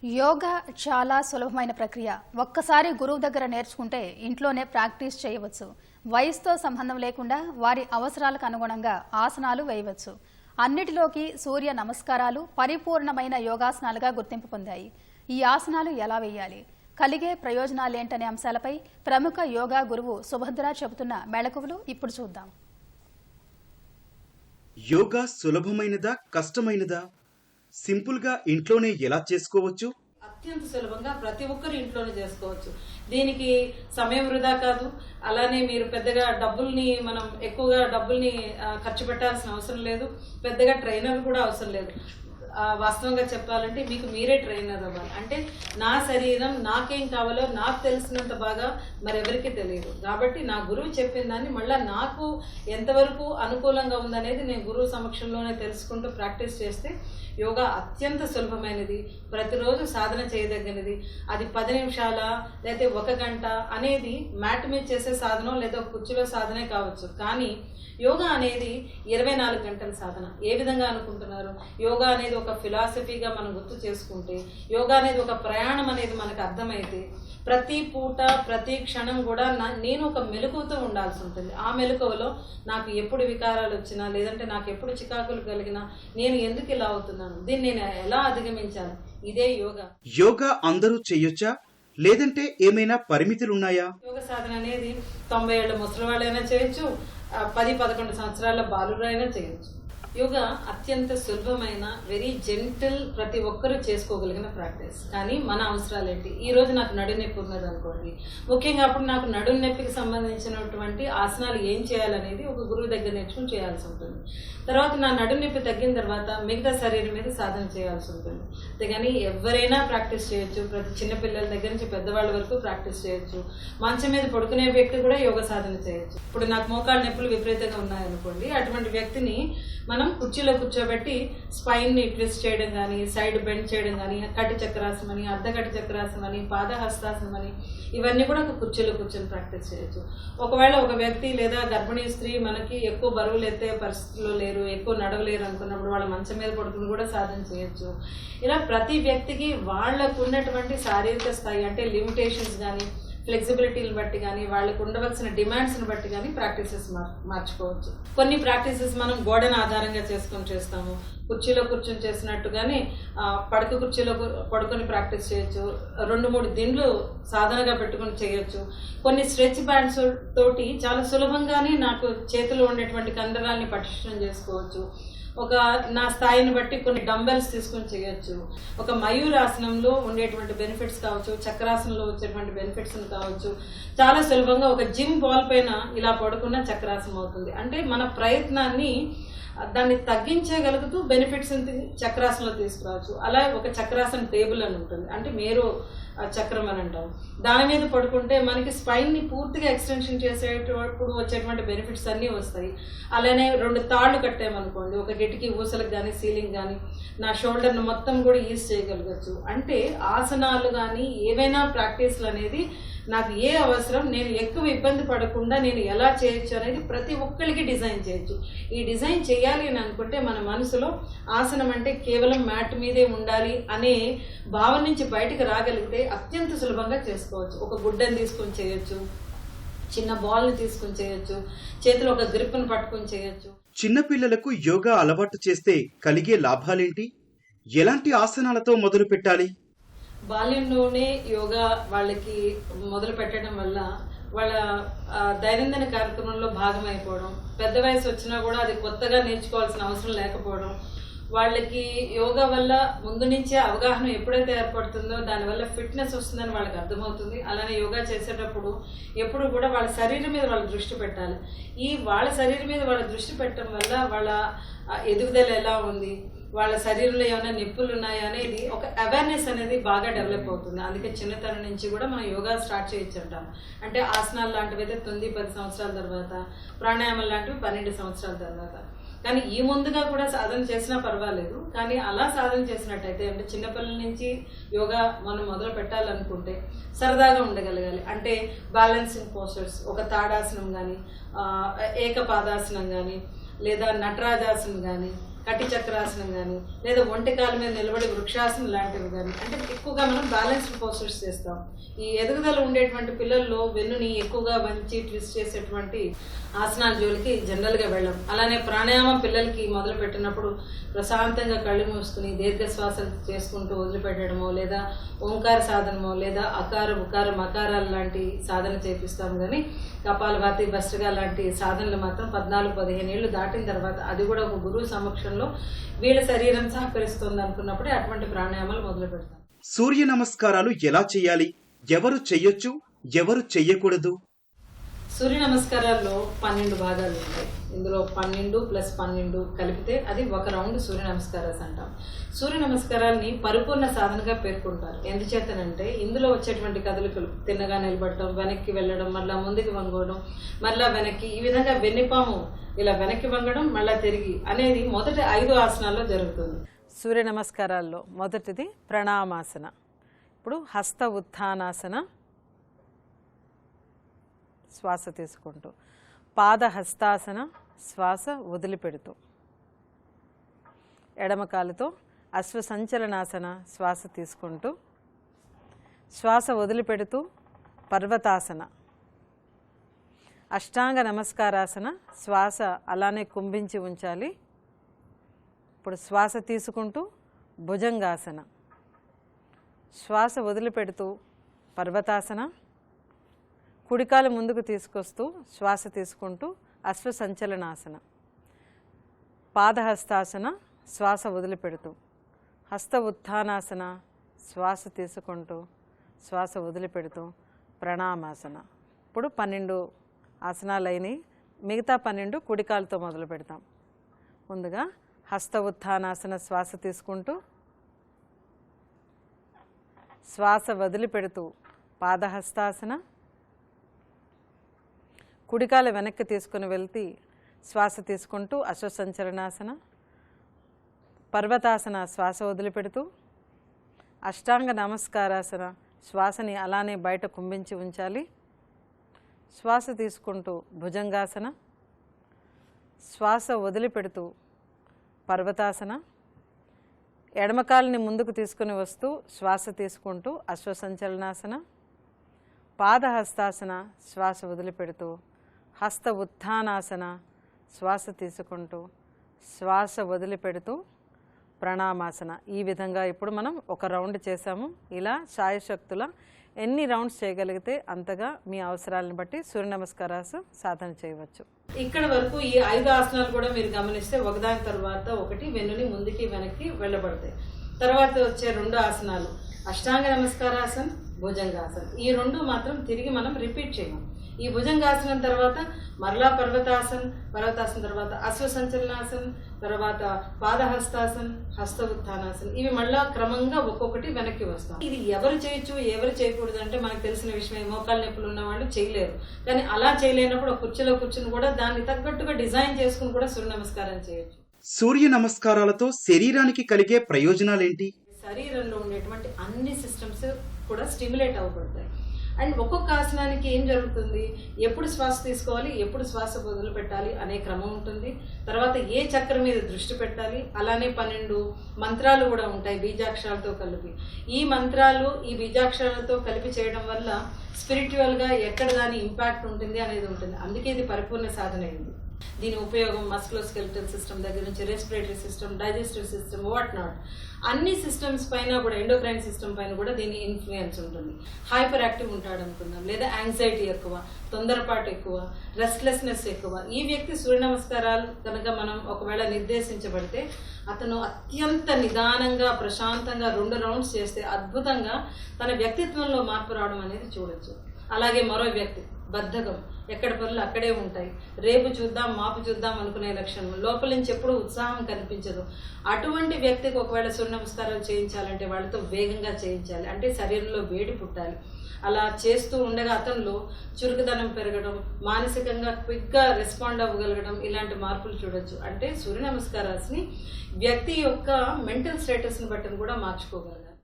యోగా చాలా సులభమైన ప్రక్రియ. ఒక్కసారి గురువు దగ్గర నేర్చుకుంటే ఇంట్లోనే ప్రాక్టీస్ చేయవచ్చు. వయసుతో సంబంధం లేకుండా వారి అవసరాలకు అనుగుణంగా ఆసనాలు వేయవచ్చు. అన్నిటిలోకి సూర్య నమస్కారాలు పరిపూర్ణమైన యోగాసనాలుగా గుర్తింపు పొందాయి. ఈ ఆసనాలు ఎలా వేయాలి, కలిగే ప్రయోజనాలేంటనే అంశాలపై ప్రముఖ యోగా గురువు సుభద్ర చెబుతున్న మెళకువలు ఇప్పుడు చూద్దాం. యోగా సులభమైనదా కష్టమైనదా? సింపుల్ గా ఇంట్లోనే ఎలా చేసుకోవచ్చు? అత్యంత సులభంగా ప్రతి ఒక్కరు ఇంట్లోనే చేసుకోవచ్చు. దీనికి సమయం వృధా కాదు. అలానే మీరు పెద్దగా మనం ఎక్కువగా డబ్బుల్ని ఖర్చు పెట్టాల్సిన అవసరం లేదు. పెద్దగా ట్రైనర్ కూడా అవసరం లేదు. వాస్తవంగా చెప్పాలంటే మీకు మీరే ట్రైనర్ అవ్వాలి. అంటే నా శరీరం నాకేం కావాలో నాకు తెలిసినంత బాగా మరెవరికి తెలియదు. కాబట్టి నా గురువు చెప్పిన దాన్ని మళ్ళీ నాకు ఎంతవరకు అనుకూలంగా ఉందనేది నేను గురువు సమక్షంలోనే తెలుసుకుంటూ ప్రాక్టీస్ చేస్తే యోగా అత్యంత సులభమైనది, ప్రతిరోజు సాధన చేయదగినది. అది 10 నిమిషాల లేకపోతే 1 గంట అనేది మ్యాట్ మీద చేసే సాధన లేదా కుర్చీలో సాధనే కావచ్చు. కానీ యోగా అనేది 24 గంటల సాధన. ఏ విధంగా అనుకుంటున్నారు? యోగా అనేది ఒక ఫిలాసఫీగా మనం గుర్తు చేసుకుంటే, యోగా అనేది ఒక ప్రయాణం అనేది మనకు అర్థమైతే, ప్రతి పూట ప్రతి క్షణం కూడా నేను ఒక మెలకువతో ఉండాల్సి ఉంటుంది. ఆ మెలకువలో నాకు ఎప్పుడు వికారాలు వచ్చినా లేదంటే నాకు ఎప్పుడు చికాకులు కలిగినా నేను ఎందుకు ఇలా అవుతున్నాను, దీన్ని నేను ఎలా అధిగమించాలి, ఇదే యోగా. యోగా అందరూ చెయ్యొచ్చా లేదంటే ఏమైనా పరిమితులున్నాయా? యోగ సాధన అనేది 90 ఏళ్ల ముసలి వాళ్ళైనా చేయొచ్చు, 10-11 సంవత్సరాల బాలురైనా చేయొచ్చు. యోగా అత్యంత సులభమైన, వెరీ జెంటిల్, ప్రతి ఒక్కరూ చేసుకోగలిగిన ప్రాక్టీస్. కానీ మన అవసరాలు ఏంటి? ఈ రోజు నాకు నడుము నొప్పి ఉన్నది అనుకోండి, ముఖ్యంగా అప్పుడు నాకు నడుము నొప్పికి సంబంధించినటువంటి ఆసనాలు ఏం చేయాలనేది ఒక గురువు దగ్గర నేర్చుకుని చేయాల్సి ఉంటుంది. తర్వాత నా నడుము నొప్పి తగ్గిన తర్వాత మిగతా శరీరం మీద సాధన చేయాల్సి ఉంటుంది. అంతేగాని ఎవరైనా ప్రాక్టీస్ చేయొచ్చు. ప్రతి చిన్నపిల్లల దగ్గర నుంచి పెద్దవాళ్ళ వరకు ప్రాక్టీస్ చేయొచ్చు. మంచం మీద పడుకునే వ్యక్తి కూడా యోగ సాధన చేయొచ్చు. ఇప్పుడు నాకు మోకాళ్ళ నొప్పులు విపరీతంగా ఉన్నాయనుకోండి, అటువంటి వ్యక్తిని మనం కుర్చీలో కూర్చోబెట్టి స్పైన్ ని ట్విస్ట్ చేయడం కానీ, సైడ్ బెండ్ చేయడం కానీ, కటి చక్రాసనం అని, అర్ధకటి చక్రాసనం అని, పాదహస్తాసనం అని, ఇవన్నీ కూడా ఒక కుర్చీలో కూర్చొని ప్రాక్టీస్ చేయొచ్చు. ఒకవేళ ఒక వ్యక్తి లేదా గర్భిణీ స్త్రీ మనకి ఎక్కువ బరువులు ఎత్తే పరిస్థితుల్లో లేరు, ఎక్కువ నడవలేరు అనుకున్నప్పుడు వాళ్ళ మంచం మీద పడుకుని కూడా సాధన చేయొచ్చు. ఇలా ప్రతి వ్యక్తికి వాళ్లకు ఉన్నటువంటి శారీరక స్థాయి అంటే లిమిటేషన్స్ కానీ, ఫ్లెక్సిబిలిటీని బట్టి కానీ, వాళ్ళకు ఉండవలసిన డిమాండ్స్ని బట్టి కానీ ప్రాక్టీసెస్ మార్చుకోవచ్చు. కొన్ని ప్రాక్టీసెస్ మనం గోడను ఆధారంగా చేసుకొని చేస్తాము. కుర్చీలో కూర్చొని చేసినట్టుగానే పడక కుర్చీలో పడుకొని ప్రాక్టీస్ చేయొచ్చు. 2-3 దిండ్లు సాధనగా పెట్టుకుని చేయొచ్చు. కొన్ని స్ట్రెచ్ బ్యాండ్స్ తోటి చాలా సులభంగానే నాకు చేతిలో ఉండేటువంటి కండరాలని పటిష్టం చేసుకోవచ్చు. నా స్థాయిని బట్టి కొన్ని డంబెల్స్ తీసుకొని చేయొచ్చు. ఒక మయూరాసనంలో ఉండేటువంటి బెనిఫిట్స్ కావచ్చు, చక్రాసనంలో వచ్చేటువంటి బెనిఫిట్స్ కావచ్చు. చాలా సులభంగా ఒక జిమ్ బాల్ పైన ఇలా పడుకున్న చక్రాసనం అవుతుంది. అంటే మన ప్రయత్నాన్ని దాన్ని తగ్గించగలుగుతూ బెనిఫిట్స్ చక్రాసనంలో తీసుకురావచ్చు. అలా ఒక చక్రాసన టేబుల్ అని ఉంటుంది, అంటే మేరు చక్రం అని అంటాం. దాని మీద పడుకుంటే మనకి స్పైన్ ని పూర్తిగా ఎక్స్టెన్షన్ చేసేటప్పుడు వచ్చేటువంటి బెనిఫిట్స్ అన్నీ వస్తాయి. అలానే 2 తాళ్లు కట్టామనుకోండి, ఒక గిటికి ఊసలకు కానీ సీలింగ్ కానీ నా షోల్డర్ను మొత్తం కూడా ఈజ్ చేయగలగచ్చు. అంటే ఆసనాలు కానీ ఏవైనా ప్రాక్టీస్లు అనేది నాకు ఏ అవసరం, నేను ఎక్కువ ఇబ్బంది పడకుండా నేను ఎలా చేయొచ్చు అనేది ప్రతి ఒక్కరికి డిజైన్ చేయొచ్చు. ఈ డిజైన్ చేయాలి అని అనుకుంటే మన మనసులో ఆసనం అంటే కేవలం మ్యాట్ మీదే ఉండాలి అనే భావన నుంచి బయటకు రాగలిగితే అత్యంత సులభంగా చేసుకోవచ్చు. ఒక గుడ్డని తీసుకొని చేయొచ్చు, చిన్న బాల్ని తీసుకొని చేయొచ్చు, చేతిలో ఒక గ్రిప్ను పట్టుకొని చేయొచ్చు. చిన్నపిల్లలకు యోగా అలవాటు చేస్తే కలిగే లాభాలేంటి? ఎలాంటి ఆసనాలతో మొదలు పెట్టాలి? బాల్యంలోనే యోగా వాళ్ళకి మొదలు పెట్టడం వల్ల వాళ్ళ దైనందిన కార్యక్రమంలో భాగమైపోవడం, పెద్ద వయసు వచ్చినా కూడా అది కొత్తగా నేర్చుకోవాల్సిన అవసరం లేకపోవడం, వాళ్ళకి యోగా వల్ల ముందు నుంచే అవగాహన ఎప్పుడైతే ఏర్పడుతుందో దానివల్ల ఫిట్నెస్ వస్తుందని వాళ్ళకి అర్థమవుతుంది. అలానే యోగా చేసేటప్పుడు ఎప్పుడు కూడా వాళ్ళ శరీరం మీద వాళ్ళ దృష్టి పెట్టాలి. వాళ్ళ శరీరం మీద వాళ్ళ దృష్టి పెట్టడం వల్ల వాళ్ళ ఎదుగుదల ఎలా ఉంది, వాళ్ళ శరీరంలో ఏమైనా నొప్పులు ఉన్నాయా అనేది ఒక అవేర్నెస్ అనేది బాగా డెవలప్ అవుతుంది. అందుకే చిన్నతనం నుంచి కూడా మనం యోగా స్టార్ట్ చేయొచ్చు అంటాం. అంటే ఆసనాలు లాంటివి అయితే 9-10 సంవత్సరాల తర్వాత, ప్రాణాయామం లాంటివి 12 సంవత్సరాల తర్వాత. కానీ ఈ ముందుగా కూడా సాధన చేసినా పర్వాలేదు. కానీ అలా సాధన చేసినట్టయితే, అంటే చిన్నపిల్లల నుంచి యోగా మనం మొదలు పెట్టాలనుకుంటే సరదాగా ఉండగలగాలి. అంటే బ్యాలెన్సింగ్ పోస్చర్స్, ఒక తాడాసనం కానీ, ఏకపాదాసనం కానీ, లేదా నటరాజాసనం కానీ, కటి చక్రాసనం కానీ లేదా ఒంటి కాలు మీద నిలబడి వృక్షాసనం లాంటివి కానీ, అంటే ఎక్కువగా మనం బ్యాలెన్స్డ్ పోస్టర్స్ చేస్తాం. ఈ ఎదుగుదల ఉండేటువంటి పిల్లల్లో వెన్నుని ఎక్కువగా వంచి ట్విస్ట్ చేసేటువంటి ఆసనాల జోలికి జనరల్గా వెళ్ళం. అలానే ప్రాణాయామం పిల్లలకి మొదలు పెట్టినప్పుడు ప్రశాంతంగా కళ్ళు మూసుకుని దీర్ఘ శ్వాసలు చేసుకుంటూ వదిలిపెట్టడమో, లేదా ఓంకార సాధనమో, లేదా అకార ఉకార మకారాల లాంటి సాధన చేపిస్తాం. కానీ కపాలభాతి భస్త్రిక లాంటి సాధనలు మాత్రం 14-15 ఏళ్ళు దాటిన తర్వాత, అది కూడా ఒక గురువు సమక్షంలో వీళ్ళ శరీరం సహకరిస్తుంది అనుకున్నప్పుడే అటువంటి ప్రాణాయామాలు మొదలు పెడతాం. సూర్య నమస్కారాలు ఎలా చేయాలి? ఎవరు చెయ్యొచ్చు, ఎవరు చెయ్యకూడదు? సూర్య నమస్కారాల్లో 12 భాగాలు ఉంటాయి. ఇందులో 12+12 కలిపితే అది ఒక రౌండ్ సూర్య నమస్కారాలు అంటాం. సూర్య నమస్కారాలని పరిపూర్ణ సాధనగా పేర్కొంటారు. ఎందుచేతనంటే ఇందులో వచ్చేటువంటి కదలికలు, తిన్నగా నిలబడటం, వెనక్కి వెళ్ళడం, మళ్ళా ముందుకు వంగడం, మళ్ళా వెనక్కి, ఈ విధంగా వెన్నిపాము ఇలా వెనక్కి వంగడం మళ్ళా తిరిగి అనేది మొదటి 5 ఆసనాల్లో జరుగుతుంది. సూర్య నమస్కారాల్లో మొదటిది ప్రణామాసన. ఇప్పుడు హస్త ఉత్థానాసన, శ్వాస తీసుకుంటూ, పాదహస్తాసన, శ్వాస వదిలిపెడుతూ, ఎడమ కాలుతో అశ్వసంచలనాసన, శ్వాస తీసుకుంటూ, శ్వాస వదిలిపెడుతూ, పర్వతాసన, అష్టాంగ నమస్కారాసన, శ్వాస అలానే కుంభించి ఉంచాలి. ఇప్పుడు శ్వాస తీసుకుంటూ భుజంగాసన, శ్వాస వదిలిపెడుతూ పర్వతాసన, కుడికాలు ముందుకు తీసుకొస్తూ శ్వాస తీసుకుంటూ అశ్వసంచలనాసన, పాదహస్తాసన, శ్వాస వదిలిపెడుతూ, హస్త ఉత్థానాసన, శ్వాస తీసుకుంటూ శ్వాస వదిలిపెడుతూ ప్రణామాసన. ఇప్పుడు 12 ఆసనాలు అయినాయి. మిగతా 12 కుడికాలతో మొదలు పెడతాం. ముందుగా హస్త ఉత్థానాసన, శ్వాస తీసుకుంటూ శ్వాస వదిలిపెడుతూ పాదహస్తాసన, కుడికాలు వెనక్కి తీసుకుని వెళ్తే శ్వాస తీసుకుంటూ అశ్వసంచలనాసన, పర్వతాసన, శ్వాస వదిలిపెడుతూ, అష్టాంగ నమస్కారాసన, శ్వాసని అలానే బయట కుంభించి ఉంచాలి. శ్వాస తీసుకుంటూ భుజంగాసన, శ్వాస వదిలిపెడుతూ పర్వతాసన, ఎడమకాలని ముందుకు తీసుకుని వస్తూ శ్వాస తీసుకుంటూ అశ్వసంచలనాసన, పాదహస్తాసన, శ్వాస వదిలిపెడుతూ హస్త ఉత్థానాసన, శ్వాస తీసుకుంటూ శ్వాస వదిలిపెడుతూ ప్రణామాసన. ఈ విధంగా ఇప్పుడు మనం ఒక రౌండ్ చేసాము. ఇలా శాయశక్తుల ఎన్ని రౌండ్స్ చేయగలిగితే అంతగా మీ అవసరాలను బట్టి సూర్య నమస్కారాలు సాధన చేయవచ్చు. ఇక్కడ వరకు ఈ 5 ఆసనాలు కూడా మీరు గమనిస్తే ఒకదాని తర్వాత ఒకటి వెన్నుని ముందుకి వెనక్కి వెళ్ళబడతాయి. తర్వాత వచ్చే 2 ఆసనాలు అష్టాంగ నమస్కారాసన్, భుజంగాసన్. ఈ 2 మాత్రం తిరిగి మనం రిపీట్ చేయము. ఈ భుజంగాసనం తర్వాత మరలా పర్వతాసన్, పర్వతాసన్ తర్వాత అశ్వసంచలనాసన్, తర్వాత పాదహస్తాసన్, హస్త ఉత్థానాసన్. ఇవి మళ్ళా క్రమంగా ఒక్కొక్కటి వెనక్కి వస్తాం. ఇది ఎవరు చేయొచ్చు, ఎవరు చేయకూడదు అంటే మనకు తెలిసిన విషయమే. మోకాళ్ళ నొప్పులు ఉన్న వాళ్ళు చేయలేరు. కానీ అలా చేయలేనప్పుడు కుర్చీలో కూర్చుని కూడా దాన్ని తగ్గట్టుగా డిజైన్ చేసుకుని కూడా సూర్య నమస్కారం చేయొచ్చు. సూర్య నమస్కారాలతో శరీరానికి కలిగే ప్రయోజనాలేంటి? శరీరంలో ఉండేటువంటి అన్ని సిస్టమ్స్ కూడా స్టిమ్యులేట్ అవ్వబడతాయి. అండ్ ఒక్కొక్క ఆసనానికి ఏం జరుగుతుంది, ఎప్పుడు శ్వాస తీసుకోవాలి, ఎప్పుడు శ్వాస వదిలి పెట్టాలి అనే క్రమం ఉంటుంది. తర్వాత ఏ చక్రం మీద దృష్టి పెట్టాలి, అలానే 12 మంత్రాలు కూడా ఉంటాయి బీజాక్షరాలతో కలిపి. ఈ మంత్రాలు ఈ బీజాక్షరాలతో కలిపి చేయడం వల్ల స్పిరిచువల్గా ఎక్కడ దాని ఇంపాక్ట్ ఉంటుంది అనేది ఉంటుంది. అందుకే ఇది పరిపూర్ణ సాధన అయింది. దీని ఉపయోగం మస్కులోస్కెలిటల్ సిస్టమ్ దగ్గర నుంచి respiratory system, digestive system, what not అన్ని సిస్టమ్స్ పైన కూడా, ఎండోక్రైన్ సిస్టమ్ పైన కూడా దీని ఇన్ఫ్లుయెన్స్ ఉంటుంది. హైపర్ యాక్టివ్ ఉంటాడు అనుకుందాం, లేదా యాంగ్జైటీ ఎక్కువ, తొందరపాటు ఎక్కువ, రెస్ట్లెస్నెస్ ఎక్కువ. ఈ వ్యక్తి సూర్య నమస్కారాలు కనుక మనం ఒకవేళ నిర్దేశించబడితే అతను అత్యంత నిదానంగా ప్రశాంతంగా 2 రౌండ్స్ చేస్తే అద్భుతంగా తన వ్యక్తిత్వంలో మార్పు రావడం అనేది చూడొచ్చు. అలాగే మరో వ్యక్తి బద్ధకం, ఎక్కడ పనులు అక్కడే ఉంటాయి, రేపు చూద్దాం మాపు చూద్దాం అనుకునే లక్షణం, లోపల నుంచి ఎప్పుడు ఉత్సాహం కనిపించదు. అటువంటి వ్యక్తికి ఒకవేళ సూర్య నమస్కారాలు చేయించాలంటే వాళ్ళతో వేగంగా చేయించాలి, అంటే శరీరంలో వేడి పుట్టాలి. అలా చేస్తూ ఉండగా అతనిలో చురుకుదనం పెరగడం, మానసికంగా క్విక్గా రెస్పాండ్ అవ్వగలగడం, ఇలాంటి మార్పులు చూడొచ్చు. అంటే సూర్య నమస్కారాల్ని వ్యక్తి యొక్క మెంటల్ స్టేటస్ని బట్టి కూడా మార్చుకోగలగాలి.